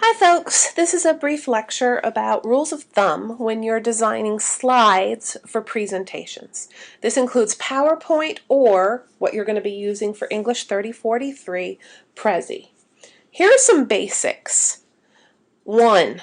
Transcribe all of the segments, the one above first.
Hi folks, this is a brief lecture about rules of thumb when you're designing slides for presentations. This includes PowerPoint or what you're going to be using for English 3043, Prezi. Here are some basics. 1.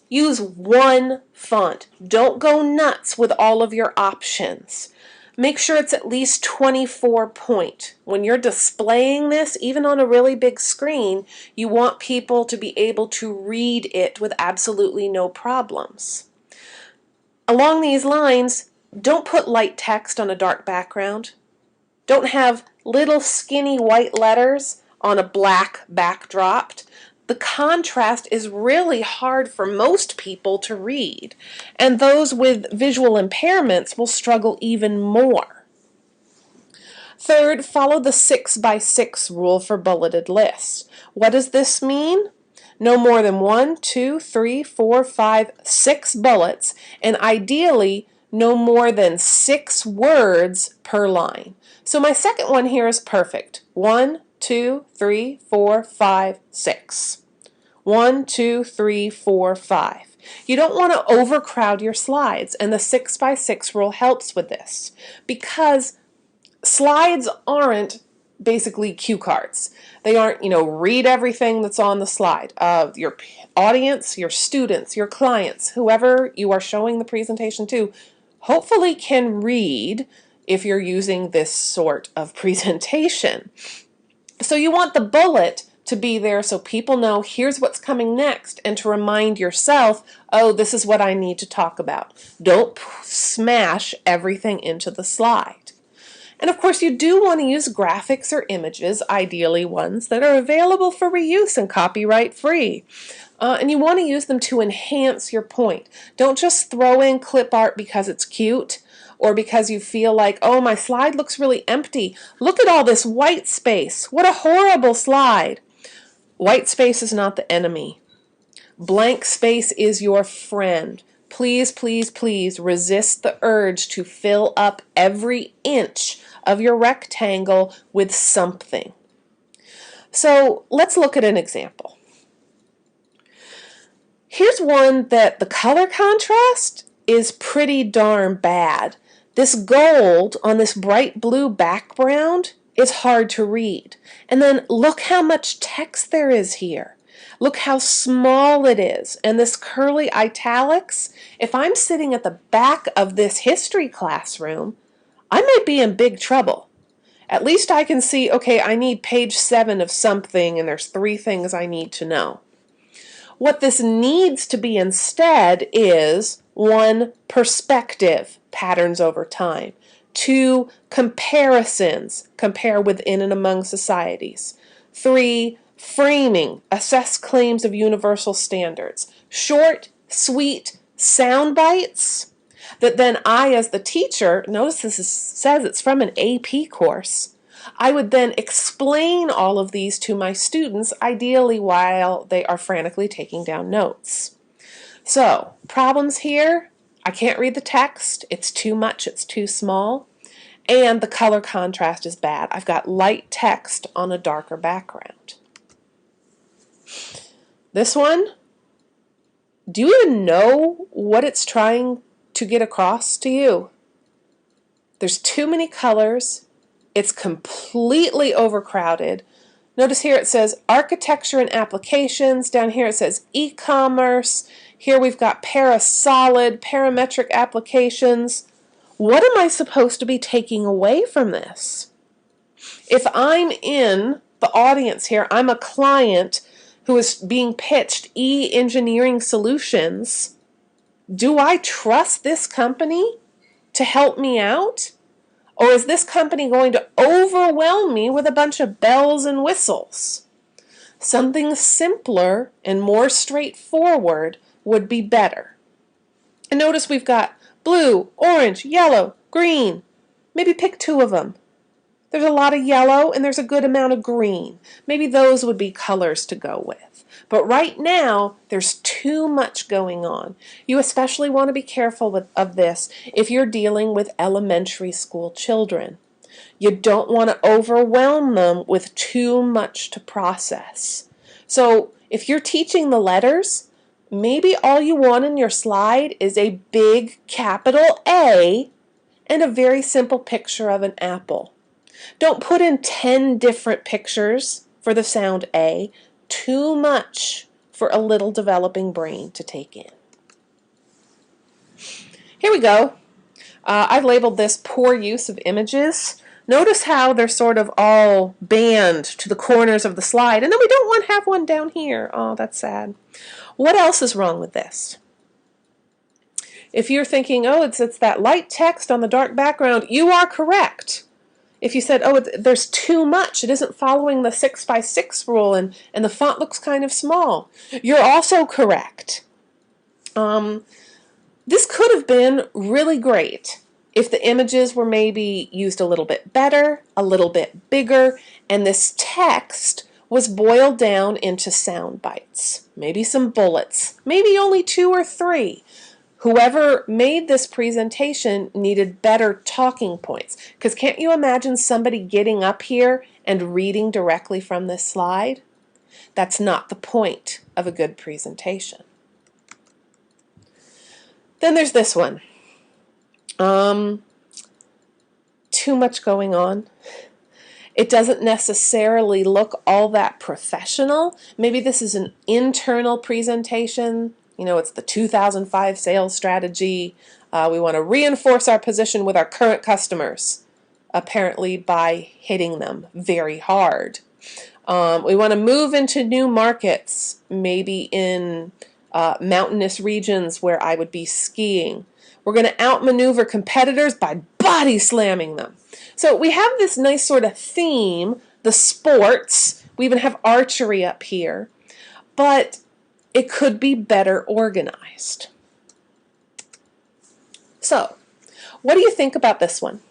Use one font. Don't go nuts with all of your options. Make sure it's at least 24 point. When you're displaying this, even on a really big screen, you want people to be able to read it with absolutely no problems. Along these lines, don't put light text on a dark background. Don't have little skinny white letters on a black backdrop. The contrast is really hard for most people to read, and those with visual impairments will struggle even more. Third, follow the 6x6 rule for bulleted lists. What does this mean? No more than 1, 2, 3, 4, 5, 6 bullets, and ideally no more than 6 words per line. So my second one here is perfect. 1, 2, 3, 4, 5, 6. 1, 2, 3, 4, 5. You don't want to overcrowd your slides, and the 6x6 rule helps with this because slides aren't basically cue cards. They aren't, read everything that's on the slide. Your audience, your students, your clients, whoever you are showing the presentation to, hopefully can read if you're using this sort of presentation. So you want the bullet to be there so people know here's what's coming next, and to remind yourself, oh, this is what I need to talk about. Don't smash everything into the slide. And of course you do want to use graphics or images, ideally ones that are available for reuse and copyright free. And you want to use them to enhance your point. Don't just throw in clip art because it's cute or because you feel like, oh, my slide looks really empty. Look at all this white space. What a horrible slide. White space is not the enemy. Blank space is your friend. Please, please, please resist the urge to fill up every inch of your rectangle with something. So let's look at an example. Here's one that the color contrast is pretty darn bad. This gold on this bright blue background is hard to read. And then look how much text there is here. Look how small it is. And this curly italics, if I'm sitting at the back of this history classroom, I might be in big trouble. At least I can see, okay, I need page 7 of something, and there's 3 things I need to know. What this needs to be instead is 1, perspective, patterns over time. 2, comparisons, compare within and among societies. 3, framing, assess claims of universal standards. Short, sweet sound bites that then I, as the teacher, notice this says it's from an AP course, I would then explain all of these to my students, ideally while they are frantically taking down notes. So, problems here, I can't read the text, it's too much, it's too small, and the color contrast is bad. I've got light text on a darker background. This one, do you even know what it's trying to get across to you? There's too many colors. It's completely overcrowded. Notice here it says architecture and applications. Down here it says e-commerce. Here we've got parasolid, parametric applications. What am I supposed to be taking away from this? If I'm in the audience here, I'm a client who is being pitched e-engineering solutions, do I trust this company to help me out? Or is this company going to overwhelm me with a bunch of bells and whistles? Something simpler and more straightforward would be better. And notice we've got blue, orange, yellow, green. Maybe pick 2 of them. There's a lot of yellow and there's a good amount of green. Maybe those would be colors to go with. But right now, there's too much going on. You especially want to be careful of this if you're dealing with elementary school children. You don't want to overwhelm them with too much to process. So If you're teaching the letters, maybe all you want in your slide is a big capital A and a very simple picture of an apple. Don't put in 10 different pictures for the sound A. Too much for a little developing brain to take in. Here we go. I've labeled this poor use of images. Notice how they're sort of all banned to the corners of the slide, and then we don't want to have one down here. Oh, that's sad. What else is wrong with this? If you're thinking, oh, it's that light text on the dark background, you are correct. If you said, oh, there's too much, it isn't following the 6x6 rule, and the font looks kind of small, you're also correct. This could have been really great if the images were maybe used a little bit better, a little bit bigger, and this text was boiled down into sound bites, maybe some bullets, maybe only 2 or 3. Whoever made this presentation needed better talking points, because can't you imagine somebody getting up here and reading directly from this slide? That's not the point of a good presentation. Then there's this one. Too much going on. It doesn't necessarily look all that professional. Maybe this is an internal presentation. You know, it's the 2005 sales strategy. We want to reinforce our position with our current customers, apparently by hitting them very hard. We want to move into new markets, maybe in mountainous regions where I would be skiing. We're going to outmaneuver competitors by body slamming them. So we have this nice sort of theme, the sports. We even have archery up here. But it could be better organized. So, what do you think about this one?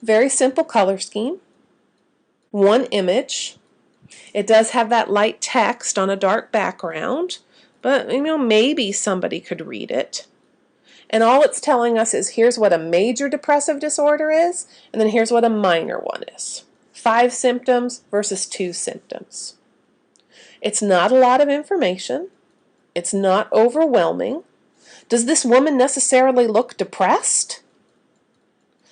Very simple color scheme. One image. It does have that light text on a dark background, but you know, maybe somebody could read it. And all it's telling us is here's what a major depressive disorder is, and then here's what a minor one is. 5 symptoms versus 2 symptoms. It's not a lot of information. It's not overwhelming. Does this woman necessarily look depressed?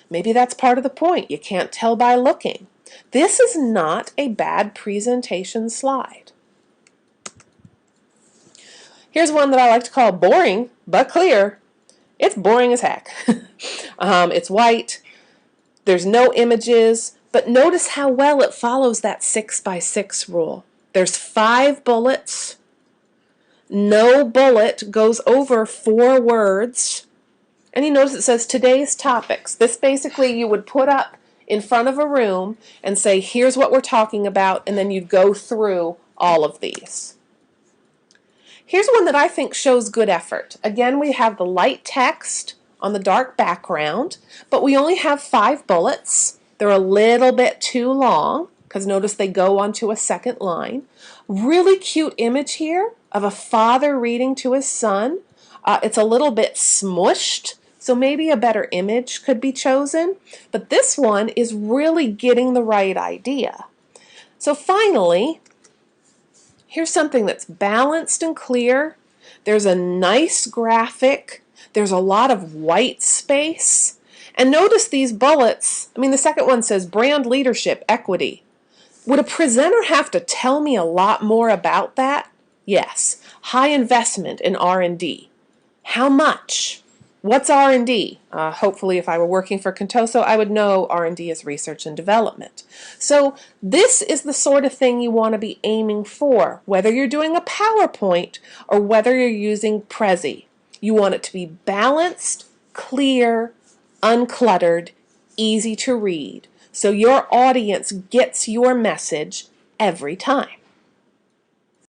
Maybe that's part of the point. You can't tell by looking. This is not a bad presentation slide. Here's one that I like to call boring but clear. It's boring as heck. It's white. There's no images, but notice how well it follows that 6x6 rule. There's 5 bullets. No bullet goes over 4 words. And you notice it says today's topics. This basically you would put up in front of a room and say, here's what we're talking about, and then you'd go through all of these. Here's one that I think shows good effort. Again, we have the light text on the dark background, but we only have 5 bullets. They're a little bit too long, because notice they go onto a second line. Really cute image here of a father reading to his son. It's a little bit smushed, so maybe a better image could be chosen. But this one is really getting the right idea. So finally, here's something that's balanced and clear. There's a nice graphic. There's a lot of white space. And notice these bullets. I mean, the second one says brand leadership, equity. Would a presenter have to tell me a lot more about that? Yes. High investment in R&D. How much? What's R&D? Hopefully, if I were working for Contoso, I would know R&D is research and development. So this is the sort of thing you want to be aiming for, whether you're doing a PowerPoint or whether you're using Prezi. You want it to be balanced, clear, uncluttered, easy to read, so your audience gets your message every time.